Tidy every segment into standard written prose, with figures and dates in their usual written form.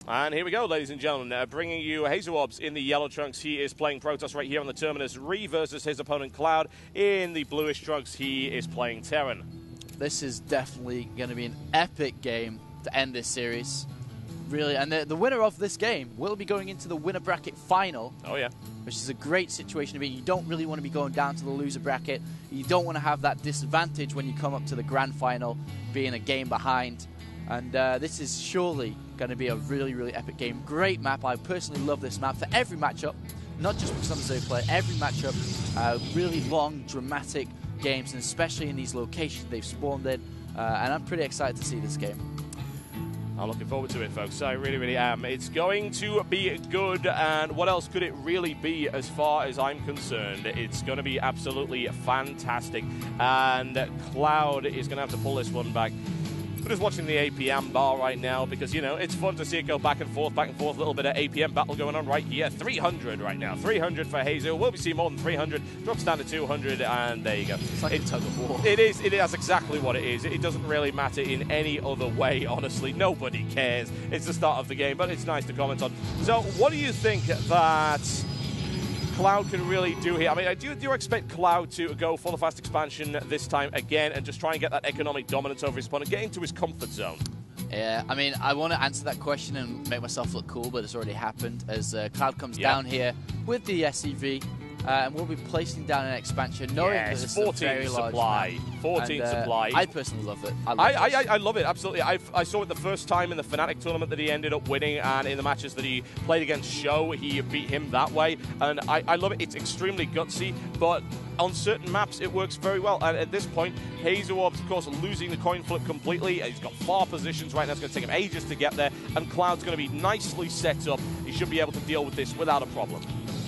And here we go, ladies and gentlemen, bringing you Hasu in the yellow trunks. He is playing Protoss right here on the Terminus Re versus his opponent Cloud. In the bluish trunks, he is playing Terran. This is definitely going to be an epic game to end this series. Really, and the winner of this game will be going into the winner bracket final. Oh, yeah. Which is a great situation to be in. You don't really want to be going down to the loser bracket. You don't want to have that disadvantage when you come up to the grand final, being a game behind. And this is surely going to be a really, really epic game. Great map. I personally love this map for every matchup, not just because I'm a Zerg player. Every matchup, really long, dramatic games, and especially in these locations they've spawned in. And I'm pretty excited to see this game. I'm looking forward to it, folks. I really, really am. It's going to be good, and what else could it really be as far as I'm concerned? It's going to be absolutely fantastic, and Cloud is going to have to pull this one back. We're just watching the APM bar right now because, you know, it's fun to see it go back and forth, a little bit of APM battle going on right here. 300 right now. 300 for Hasu. Will we see more than 300? Drops down to 200, and there you go. It's like a tug of war. It is. That's exactly what it is. It doesn't really matter in any other way, honestly. Nobody cares. It's the start of the game, but it's nice to comment on. So, what do you think that Cloud can really do here? I mean, do you expect Cloud to go for the fast expansion this time again and just try and get that economic dominance over his opponent, get into his comfort zone? Yeah, I mean, I want to answer that question and make myself look cool, but it's already happened as Cloud comes down here with the SCV. And we'll be placing down an expansion, knowing that this is a very large map. 14 supply. I personally love it. I love it, absolutely. I saw it the first time in the Fnatic tournament that he ended up winning, and in the matches that he played against Show, he beat him that way. And I love it. It's extremely gutsy, but on certain maps, it works very well. And at this point, Hasu, of course, losing the coin flip completely. He's got far positions right now. It's going to take him ages to get there, and Cloud's going to be nicely set up. He should be able to deal with this without a problem.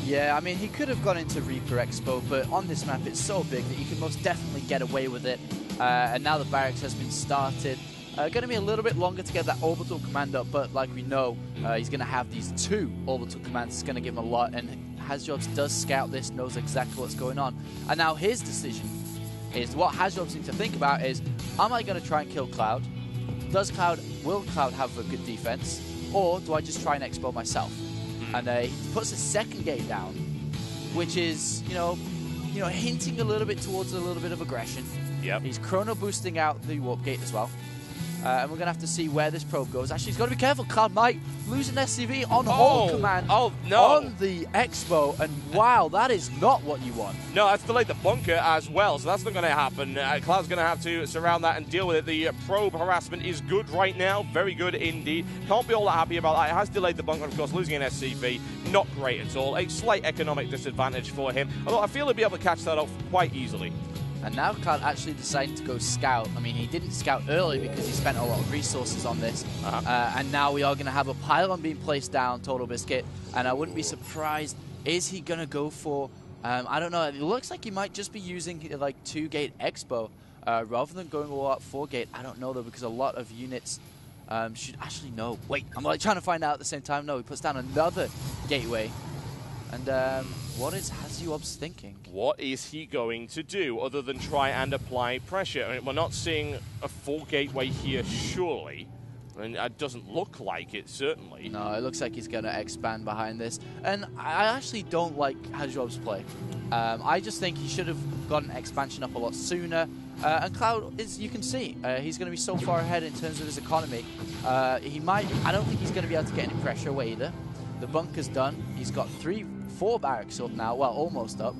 Yeah, I mean, he could have gone into Reaper Expo, but on this map, it's so big that you can most definitely get away with it. And now the barracks has been started. Going to be a little bit longer to get that orbital command up, but like we know, he's going to have these 2 orbital commands. It's going to give him a lot, and Hasu does scout this, knows exactly what's going on. And now his decision is, what Hasu needs to think about is, am I going to try and kill Cloud? Will Cloud have a good defense? Or do I just try and expo myself? And he puts a second gate down, which is, you know, hinting a little bit towards a little bit of aggression. Yep. He's chrono boosting out the warp gate as well. And we're going to have to see where this probe goes. Actually, he's got to be careful. Cloud might lose an SCV on hold command on the Expo. And wow, that is not what you want. No, that's delayed the bunker as well, so that's not going to happen. Cloud's going to have to surround that and deal with it. The probe harassment is good right now. Very good indeed. Can't be all that happy about that. It has delayed the bunker, of course, losing an SCV. Not great at all. A slight economic disadvantage for him. Although I feel he'll be able to catch that off quite easily. And now Cloud actually decided to go scout. I mean, he didn't scout early because he spent a lot of resources on this. And now we are going to have a pylon being placed down, Total Biscuit. And I wouldn't be surprised, is he going to go for, I don't know, it looks like he might just be using like 2-gate Expo rather than going all out 4-gate. I don't know though, because a lot of units should actually know. Wait, I'm like trying to find out at the same time. No, he puts down another gateway. And what is Hasu thinking? What is he going to do other than try and apply pressure? I mean, we're not seeing a full gateway here, surely. I mean, it doesn't look like it, certainly. No, it looks like he's going to expand behind this. And I actually don't like Hasu play. I just think he should have gotten expansion up a lot sooner. And Cloud, you can see, he's going to be so far ahead in terms of his economy. I don't think he's going to be able to get any pressure away either. The bunker's done. He's got 4 barracks up now. Well, almost up.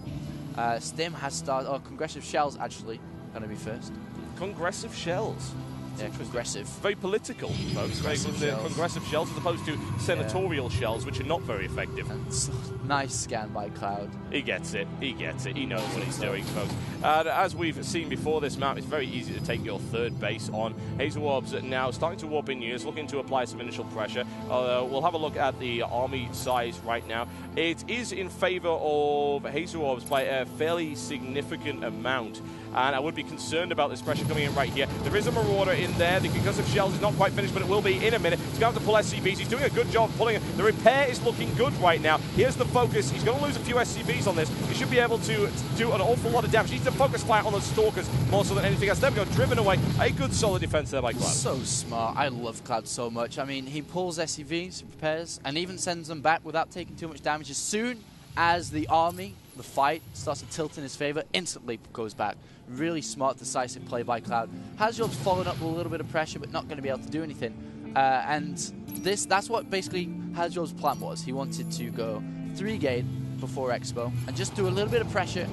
Stim has started. Oh, Congressive Shells actually going to be first. Congressive Shells. Yeah, Congressive. Very political, folks. Congressive shells as opposed to senatorial shells, which are not very effective. And nice scan by Cloud. He gets it. He gets it. He knows what he's doing, folks. As we've seen before this map, it's very easy to take your 3rd base on. Hasu now starting to warp in units, looking to apply some initial pressure. We'll have a look at the army size right now. It is in favor of Hasu by a fairly significant amount. And I would be concerned about this pressure coming in right here. There is a Marauder in there. The concussive shells is not quite finished, but it will be in a minute. He's going to have to pull SCVs. He's doing a good job pulling it. The repair is looking good right now. Here's the focus. He's going to lose a few SCVs on this. He should be able to do an awful lot of damage. He needs to focus fire on the Stalkers more so than anything else. There we go, driven away. A good solid defense there by Cloud. So smart. I love Cloud so much. I mean, he pulls SCVs, repairs, and even sends them back without taking too much damage. As soon as the army, the fight, starts to tilt in his favor, instantly goes back. Really smart, decisive play by Cloud. Hazyob's following up with a little bit of pressure, but not going to be able to do anything. And that's what basically Hazyob's plan was. He wanted to go 3-gate before Expo and just do a little bit of pressure,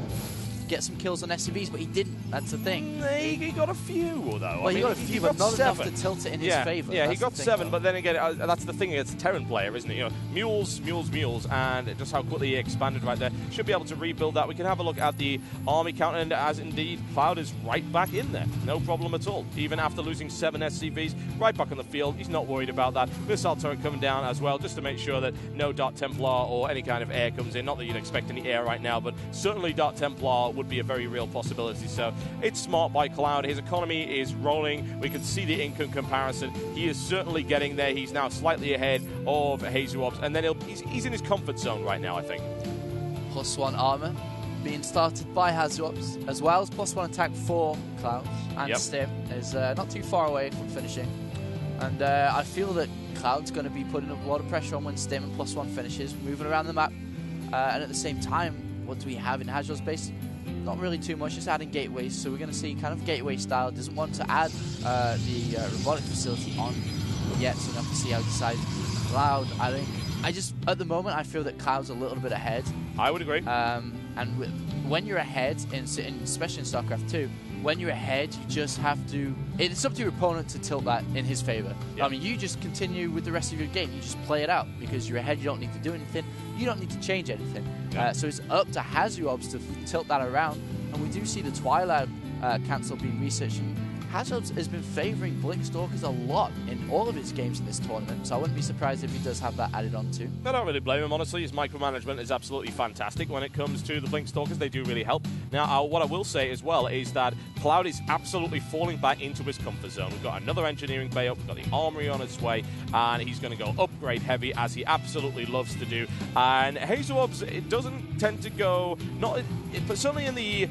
get some kills on SCVs, but he didn't. That's the thing. He got a few, though. Well, he got a few, but not enough to tilt it in his favor. Yeah, he got 7, but then again, that's the thing against a Terran player, isn't it? You know, mules, and just how quickly he expanded right there. Should be able to rebuild that. We can have a look at the army count, and as indeed, Cloud is right back in there. No problem at all. Even after losing 7 SCVs, right back on the field. He's not worried about that. Missile turret coming down as well, just to make sure that no Dark Templar or any kind of air comes in. Not that you'd expect any air right now, but certainly Dark Templar would be a very real possibility. So it's smart by Cloud. His economy is rolling. We can see the income comparison. He is certainly getting there. He's now slightly ahead of Hazuobs, and then he's in his comfort zone right now, I think. +1 armor being started by Hazuobs, as well as +1 attack for Cloud, and Stim is not too far away from finishing. And I feel that Cloud's going to be putting a lot of pressure on when Stim and +1 finishes, moving around the map. And at the same time, what do we have in Hazuob's base? Not really too much, just adding gateways. So we're going to see kind of gateway style. Doesn't want to add the robotic facility on yet, so we'll have to see how he decides. Cloud, I think, at the moment, I feel that Cloud's a little bit ahead. I would agree. And when you're ahead, especially in Starcraft 2, when you're ahead, you just have to... It's up to your opponent to tilt that in his favor. Yep. I mean, you just continue with the rest of your game. You just play it out because you're ahead. You don't need to do anything. You don't need to change anything. Yep. So it's up to Hazuobs to tilt that around. And we do see the Twilight cancel being researched. And Hazuobs has been favoring Blink Stalkers a lot in all of his games in this tournament, so I wouldn't be surprised if he does have that added on too. I don't really blame him, honestly. His micromanagement is absolutely fantastic when it comes to the Blink Stalkers. They do really help. Now, what I will say as well is that Cloud is absolutely falling back into his comfort zone. We've got another engineering bay up, we've got the armory on its way, and he's going to go upgrade heavy, as he absolutely loves to do. And Hazuobs, it doesn't tend to go, but certainly in the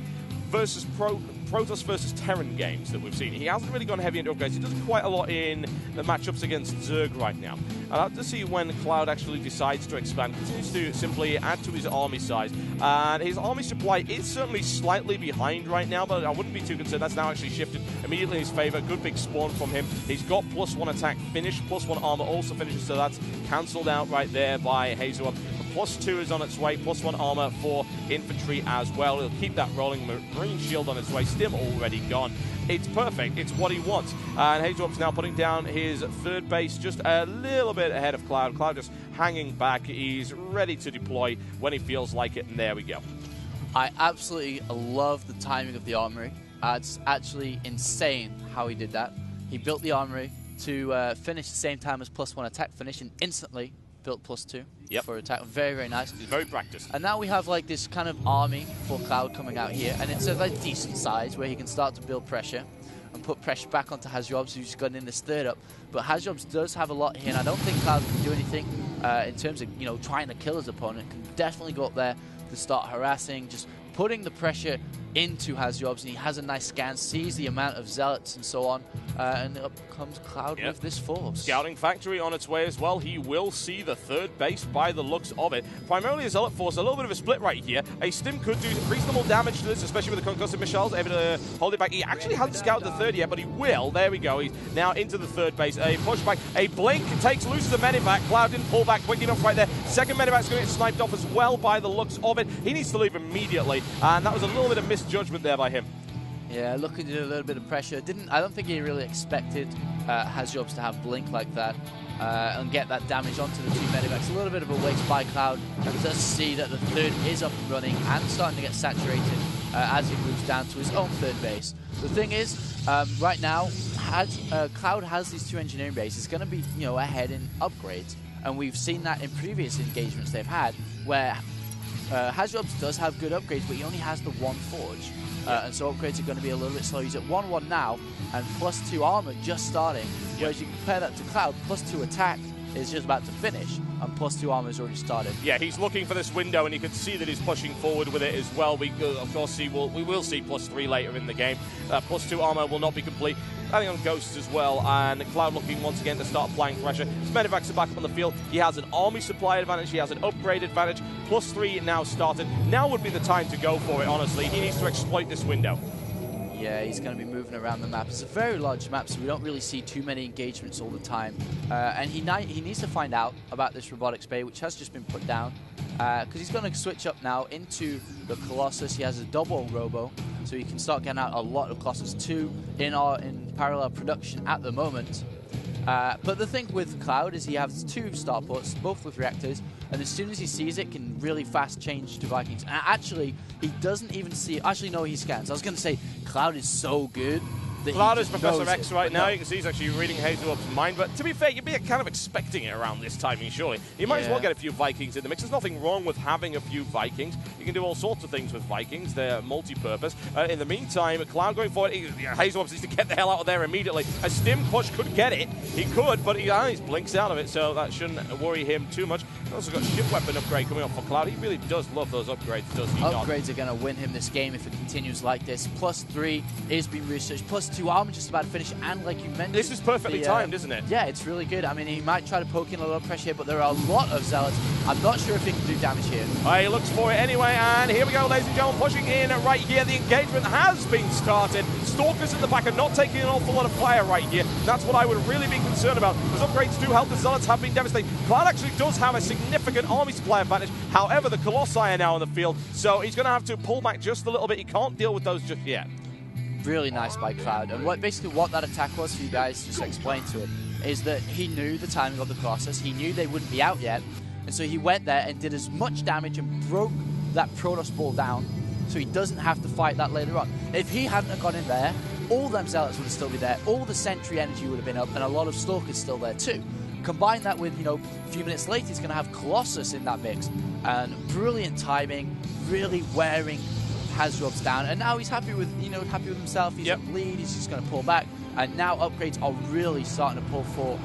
Protoss versus Terran games that we've seen, he hasn't really gone heavy into upgrades. He does quite a lot in the matchups against Zerg right now. I'll have to see when Cloud actually decides to expand. Continues to simply add to his army size. And his army supply is certainly slightly behind right now, but I wouldn't be too concerned. That's now actually shifted immediately in his favor. Good big spawn from him. He's got +1 attack finished, +1 armor also finishes, so that's cancelled out right there by Hazuobs. +2 is on its way, +1 armor for infantry as well. He'll keep that rolling. Marine shield on its way, Stim already gone. It's perfect. It's what he wants. And Hazuob's now putting down his 3rd base just a little bit ahead of Cloud. Cloud just hanging back. He's ready to deploy when he feels like it, and there we go. I absolutely love the timing of the armory. It's actually insane how he did that. He built the armory to finish the same time as +1 attack finish, and instantly built +2 for attack. Very, very nice. He's very practiced. And now we have like this kind of army for Cloud coming out here, and it's a like decent size where he can start to build pressure and put pressure back onto Hazuobs, who's gotten in this 3rd up. But Hazuobs does have a lot here, and I don't think Cloud can do anything in terms of trying to kill his opponent. Can definitely go up there to start harassing, just putting the pressure into Hazuobs, and he has a nice scan, sees the amount of zealots and so on, and up comes Cloud with this force. Scouting factory on its way as well. He will see the 3rd base by the looks of it. Primarily a zealot force, a little bit of a split right here. A Stim could do reasonable damage to this, especially with the concussive missiles, able to hold it back. He actually hasn't scouted the 3rd yet, but he will. There we go. He's now into the 3rd base. A pushback, a blink, loses a medivac. Cloud didn't pull back quick enough right there. 2nd medivac's going to get sniped off as well by the looks of it. He needs to leave immediately, and that was a little bit of misjudgment there by him. Yeah, looking to do a little bit of pressure. I don't think he really expected Hazuobs to have blink like that and get that damage onto the 2 medivacs. A little bit of a waste by Cloud, and does see that the 3rd is up and running and starting to get saturated as he moves down to his own 3rd base. The thing is, right now, Cloud has these 2 engineering bases. It's going to be ahead in upgrades, and we've seen that in previous engagements they've had, where Hasu does have good upgrades, but he only has the one forge. And so upgrades are going to be a little bit slow. He's at 1-1 now, and +2 armor just starting. Whereas you compare that to Cloud, +2 attack is just about to finish, and +2 armor has already started. Yeah, he's looking for this window, and you can see that he's pushing forward with it as well. We of course we will see +3 later in the game. +2 armor will not be complete. I think on Ghosts as well, and Cloud looking once again to start applying pressure. His medevacs are back up on the field. He has an army supply advantage. He has an upgrade advantage. +3 now started. Now would be the time to go for it, honestly. He needs to exploit this window. Yeah, he's going to be moving around the map. It's a very large map, so we don't really see too many engagements all the time. And he needs to find out about this robotics bay, which has just been put down. Because he's going to switch up now into the Colossus. He has a double robo, so he can start getting out a lot of Colossus 2 in parallel production at the moment. But the thing with Cloud is he has 2 starports, both with reactors, and as soon as he sees it, can really fast change to Vikings. And actually, he doesn't even see it. Actually, no, he scans. I was going to say, Cloud is so good. Cloud is Professor X right now. You can see he's actually reading Hazu's mind. But to be fair, you'd be kind of expecting it around this timing, surely. You might as well get a few Vikings in the mix. There's nothing wrong with having a few Vikings. You can do all sorts of things with Vikings. They're multi-purpose. In the meantime, Cloud going forward. Hazu needs to get the hell out of there immediately. A stim push could get it. He could, but he blinks out of it, so that shouldn't worry him too much. He's also got ship weapon upgrade coming up for Cloud. He really does love those upgrades, does he not? Upgrades are going to win him this game if it continues like this. +3 is being researched. +2 armor just about to finish, and like you mentioned, this is perfectly timed, isn't it? Yeah, it's really good. I mean, he might try to poke in a little pressure here, but there are a lot of zealots. I'm not sure if he can do damage here. He looks for it anyway, and here we go, ladies and gentlemen, pushing in right here. The engagement has been started. Stalkers at the back are not taking an awful lot of fire right here. That's what I would really be concerned about, because upgrades do help. The zealots have been devastated. Cloud actually does have a significant army supply advantage. However, the Colossi are now on the field, so he's going to have to pull back just a little bit. He can't deal with those just yet. Really nice by Cloud. And what that attack was for you guys, just to explain to it, is that he knew the timing of the Colossus. He knew they wouldn't be out yet. And so he went there and did as much damage and broke that Protoss ball down so he doesn't have to fight that later on. If he hadn't have gone in there, all them zealots would have still be there. All the sentry energy would have been up, and a lot of Stalkers still there too. Combine that with, a few minutes later, he's going to have Colossus in that mix. And brilliant timing, really wearing Hasu down, and now he's happy with himself. He's in lead. He's just going to pull back, and now upgrades are really starting to pull for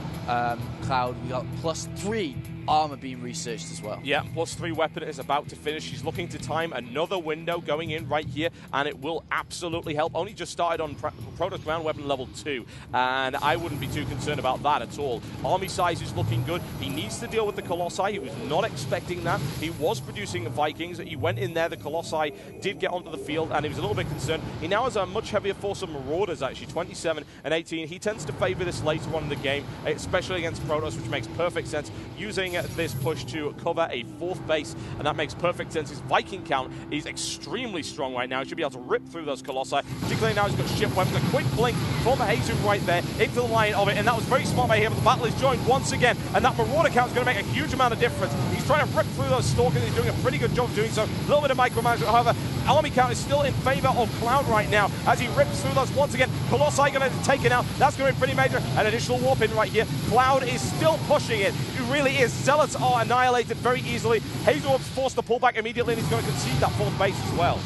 Cloud. We got +3 armor being researched as well. Yeah, +3 weapon is about to finish. He's looking to time another window going in right here, and it will absolutely help. Only just started on Protoss ground weapon level 2, and I wouldn't be too concerned about that at all. Army size is looking good. He needs to deal with the Colossi. He was not expecting that. He was producing Vikings. He went in there. The Colossi did get onto the field, and he was a little bit concerned. He now has a much heavier force of Marauders, actually, 27 and 18. He tends to favor this later on in the game, especially against Protoss, which makes perfect sense. Using this push to cover a 4th base, and that makes perfect sense. His Viking count is extremely strong right now. He should be able to rip through those Colossi, particularly now he's got ship weapons. A quick blink from Hasu right there into the line of it, and that was very smart by him. The battle is joined once again, and that Marauder count is going to make a huge amount of difference. He's trying to rip through those Stalkers. He's doing a pretty good job doing so. A little bit of micromanagement, however, army count is still in favor of Cloud right now as he rips through those once again. Colossi going to take it out. That's going to be pretty major. An additional warp in right here. Cloud is still pushing it. It really is. Zealots are annihilated very easily. Hazu forced to pull back immediately, and he's going to concede that 4th base as well.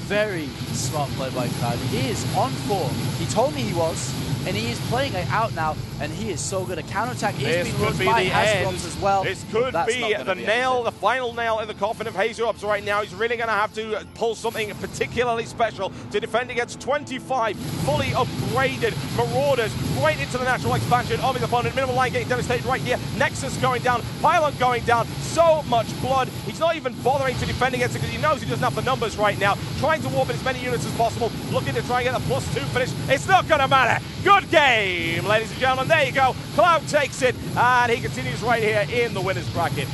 Very smart play by Cloud. He is on form. He told me he was, and he is playing it out now, and he is so good. A counterattack is being run by Hasu as well. This could be the final nail in the coffin of Hasu right now. He's really going to have to pull something particularly special to defend against 25 fully upgraded Marauders right into the natural expansion of his opponent. Minimal line getting devastated right here. Nexus going down, Pylon going down. So much blood. He's not even bothering to defend against it because he knows he doesn't have the numbers right now. Trying to warp in as many units as possible. Looking to try and get a +2 finish. It's not going to matter. Good game, ladies and gentlemen. There you go. Cloud takes it, and he continues right here in the winners bracket.